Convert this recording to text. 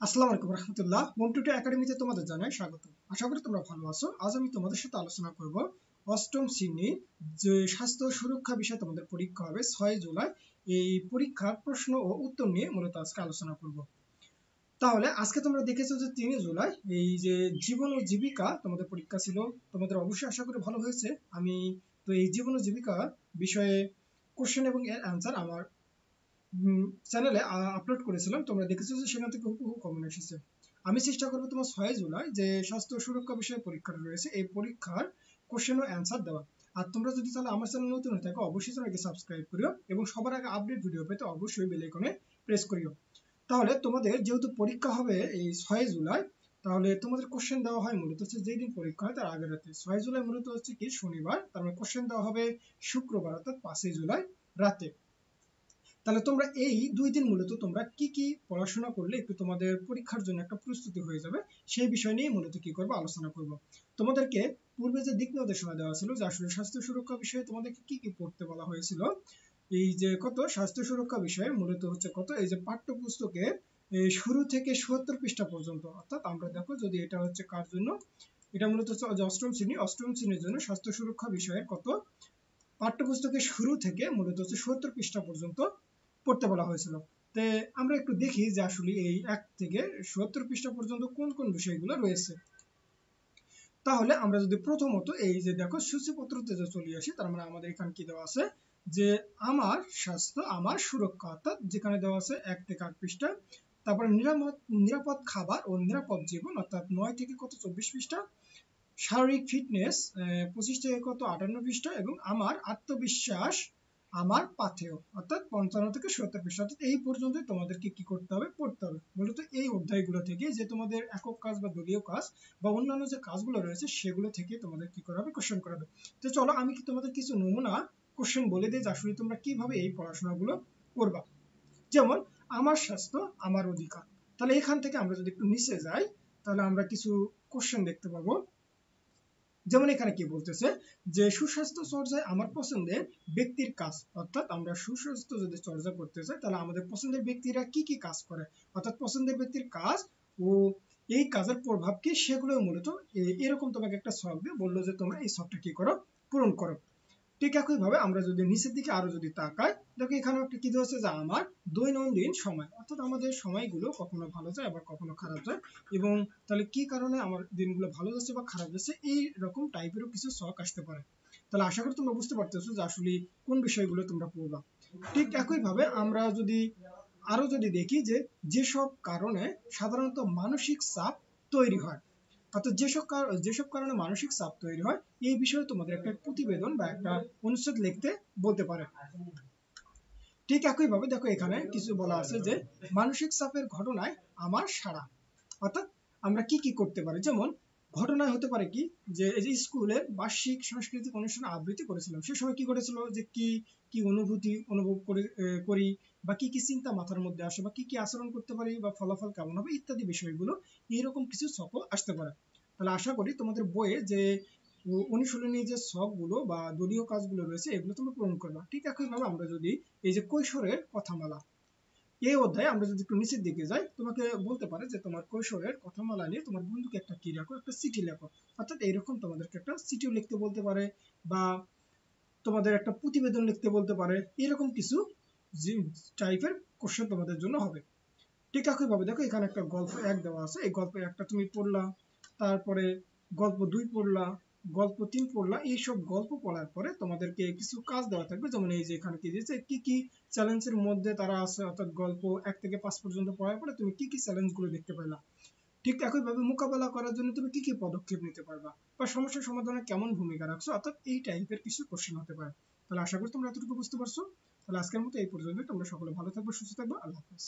আসসালামু আলাইকুম রহমতুল্লাহ। হোম টুটে একাডেমিতে তোমাদের জানাই স্বাগত। আশা করি তোমরা ভালো আছো। আজ আমি তোমাদের সাথে আলোচনা করব অষ্টম শ্রেণী যে স্বাস্থ্য সুরক্ষা বিষয়ে তোমাদের পরীক্ষা হবে 6 জুলাই। এই পরীক্ষার প্রশ্ন ও উত্তর নিয়ে মূলত আজকে আলোচনা করব। তাহলে আজকে তোমরা দেখেছো যে 3 জুলাই এই যে জীবন ও জীবিকা তোমাদের পরীক্ষা ছিল। তোমাদের অবশ্যই আশা করি ভালো হয়েছে। আমি তো এই জীবন ও জীবিকা বিষয়ে কোশ্চেন এবং এর অ্যান্সার আমার চ্যানেলে আপলোড করেছিলাম। তোমরা দেখেছো যে সেখান থেকে হুবহু কমন এসেছে। আমি চেষ্টা করবো তোমার 6 জুলাই যে স্বাস্থ্য সুরক্ষা বিষয়ে পরীক্ষাটা রয়েছে এই পরীক্ষার কোশ্চেন ও অ্যান্সার দেওয়া। আর তোমরা যদি তাহলে আমার চ্যানেল নতুন হয়ে থাকো অবশ্যই চ্যানেলকে সাবস্ক্রাইব করিও এবং সবার আগে আপডেট ভিডিও পেতে অবশ্যই বেল আইকনে প্রেস করিও। তাহলে তোমাদের যেহেতু পরীক্ষা হবে এই 6 জুলাই, তাহলে তোমাদের কোশ্চেন দেওয়া হয় মূলত হচ্ছে যেই দিন পরীক্ষা হয় তার আগের রাতে। 6 জুলাই মূলত হচ্ছে কি শনিবার, তার মানে কোশ্চেন দেওয়া হবে শুক্রবার অর্থাৎ 5 জুলাই রাতে। তাহলে তোমরা এই 2 দিন মূলত তোমরা কি কি পড়াশোনা করলে একটু তোমাদের পরীক্ষার জন্য একটা প্রস্তুতি হয়ে যাবে সেই বিষয় নিয়ে মূলত কি করব আলোচনা করব। তোমাদেরকে পূর্বে যে দিক নির্দেশনা দেওয়া ছিল যে আসলে স্বাস্থ্য সুরক্ষা বিষয়ে তোমাদেরকে কি কি পড়তে বলা হয়েছিল, এই যে কত স্বাস্থ্য সুরক্ষা বিষয়ে মূলত হচ্ছে কত এই যে পাঠ্যপুস্তকের শুরু থেকে ৭০ পৃষ্ঠা পর্যন্ত। অর্থাৎ আমরা দেখো যদি এটা হচ্ছে কার জন্য, এটা মূলত হচ্ছে অষ্টম শ্রেণীর জন্য স্বাস্থ্য সুরক্ষা বিষয়ের কত পাঠ্যপুস্তকের শুরু থেকে মূলত হচ্ছে ৭০ পৃষ্ঠা পর্যন্ত পড়তে বলা হয়েছিল। তো আমরা একটু দেখি যে আসলে এই 1 থেকে ৭০ পৃষ্ঠা পর্যন্ত কোন কোন বিষয়গুলো রয়েছে। তাহলে আমরা যদি প্রথমত এই যে দেখো সূচিপত্রতে যে চলে আসি, তার মানে আমাদের এখানে কি দেওয়া আছে যে আমার স্বাস্থ্য আমার সুরক্ষা, অর্থাৎ যেখানে দেওয়া আছে 1 থেকে 8 পৃষ্ঠা। তারপরে নিরাপদ খাবার ও নিরাপদ জীবন অর্থাৎ 9 থেকে কত 24 পৃষ্ঠা। শারীরিক ফিটনেস 25 থেকে কত 58 পৃষ্ঠা এবং আমার আত্মবিশ্বাস আমার পাথেয় অর্থাৎ 55 থেকে 70 পৃষ্ঠা। অর্থাৎ এই পর্যন্তই তোমাদেরকে কি করতে হবে পড়তে হবে। মূলত এই অধ্যায়গুলো থেকে যে তোমাদের একক কাজ বা দলীয় কাজ বা অন্যান্য যে কাজগুলো রয়েছে সেগুলো থেকে তোমাদের কি করা হবে কোশ্চেন করা হবে। তো চলো আমি কি তোমাদের কিছু নমুনা কোশ্চেন বলে দিই যে আসলে তোমরা কিভাবে এই পড়াশোনাগুলো করবা। যেমন আমার স্বাস্থ্য আমার অধিকার। তাহলে এখান থেকে আমরা যদি একটু নিচে যাই তাহলে আমরা কিছু কোশ্চেন দেখতে পাবো। যেমন এখানে কি বলতেছে যে সুস্বাস্থ্য চর্চায় আমার পছন্দের ব্যক্তির কাজ, অর্থাৎ আমরা সুস্বাস্থ্য যদি চর্চা করতে চাই তাহলে আমাদের পছন্দের ব্যক্তিরা কি কি কাজ করে, অর্থাৎ পছন্দের ব্যক্তির কাজ ও এই কাজের প্রভাব কি সেগুলো মূলত এরকম তোমাকে একটা ছক দিয়ে বললো যে তোমরা এই ছকটা কি করো পূরণ করো। ঠিক একইভাবে আমরা যদি নিচের দিকে আরো যদি তাকাই, দেখো এখানে একটা কি দেওয়া আছে যে আমার দৈনন্দিন সময়, অর্থাৎ আমাদের সময়গুলো কখনো ভালো যায় আবার কখনো খারাপ যায় এবং তাহলে কি কারণে আমার দিনগুলো ভালো যাচ্ছে বা খারাপ যাচ্ছে এই রকম টাইপেরও কিছু শখ আসতে পারে। তাহলে আশা করি তোমরা বুঝতে পারতেছো যে আসলে কোন বিষয়গুলো তোমরা পড়বা। ঠিক একইভাবে আমরা যদি আরো যদি দেখি যে যেসব কারণে সাধারণত মানসিক চাপ তৈরি হয়, অর্থাৎ যেসব কারণে মানসিক চাপ তৈরি হয় এই বিষয়ে তোমাদের একটা প্রতিবেদন বা একটা অনুচ্ছেদ লিখতে বলতে পারে। ঠিক একইভাবে দেখো এখানে কিছু বলা আছে যে মানসিক চাপের ঘটনায় আমার সাড়া, অর্থাৎ আমরা কি কি করতে পারি। যেমন ঘটনায় হতে পারে কি যে এই যে স্কুলের বার্ষিক সাংস্কৃতিক অনুষ্ঠানে আবৃত্তি করেছিলাম সে সময় কি করেছিল যে কি কি অনুভূতি অনুভব করি বা কি কি চিন্তা মাথার মধ্যে আসে বা কি কি আচরণ করতে পারি বা ফলাফল কেমন হবে ইত্যাদি বিষয়গুলো এরকম কিছু ছকও আসতে পারে। তাহলে আশা করি তোমাদের বইয়ে যে অনুশীলনী যে ছকগুলো বা দলীয় কাজগুলো রয়েছে এগুলো তোমরা পূরণ করবা। ঠিক একইভাবে আমরা যদি এই যে কৈশোরের কথামালা এই অধ্যায়ে আমরা যদি একটু নিচের দিকে যাই তোমাকে বলতে পারে যে তোমার কৈশোরের কথামালা নিয়ে তোমার বন্ধুকে একটা কি লেখো একটা চিঠি লেখো, অর্থাৎ এইরকম তোমাদেরকে একটা চিঠিও লিখতে বলতে পারে বা তোমাদের একটা প্রতিবেদন লিখতে বলতে পারে। এরকম কিছু টাইপের কোশ্চেন তোমাদের জন্য হবে। ঠিক একইভাবে দেখো এখানে একটা গল্প 1 দেওয়া আছে, এই গল্প 1টা তুমি পড়লা, তারপরে গল্প 2 পড়লা, গল্প 3 পড়লা। এইসব গল্প পড়ার পরে তোমাদেরকে কিছু কাজ দেওয়া থাকবে। যেমন এই যে এখানে কি দিয়েছে কি কি চ্যালেঞ্জের মধ্যে তারা আছে, অর্থাৎ গল্প 1 থেকে 5 পর্যন্ত পড়ার পরে তুমি কি কি চ্যালেঞ্জগুলো দেখতে পেলা। ঠিক একইভাবে মোকাবেলা করার জন্য তুমি কি কি পদক্ষেপ নিতে পারবা বা সমস্যা সমাধানে কেমন ভূমিকা রাখছো, অর্থাৎ এই টাইপের কিছু কোশ্চেন হতে পারে। তাহলে আশা করি তোমরা এতটুকু বুঝতে পারছো। তাহলে আজকের মতো এই পর্যন্ত। তোমরা সকলে ভালো থাকবে সুস্থ থাকবে। আল্লাহ হাফেজ।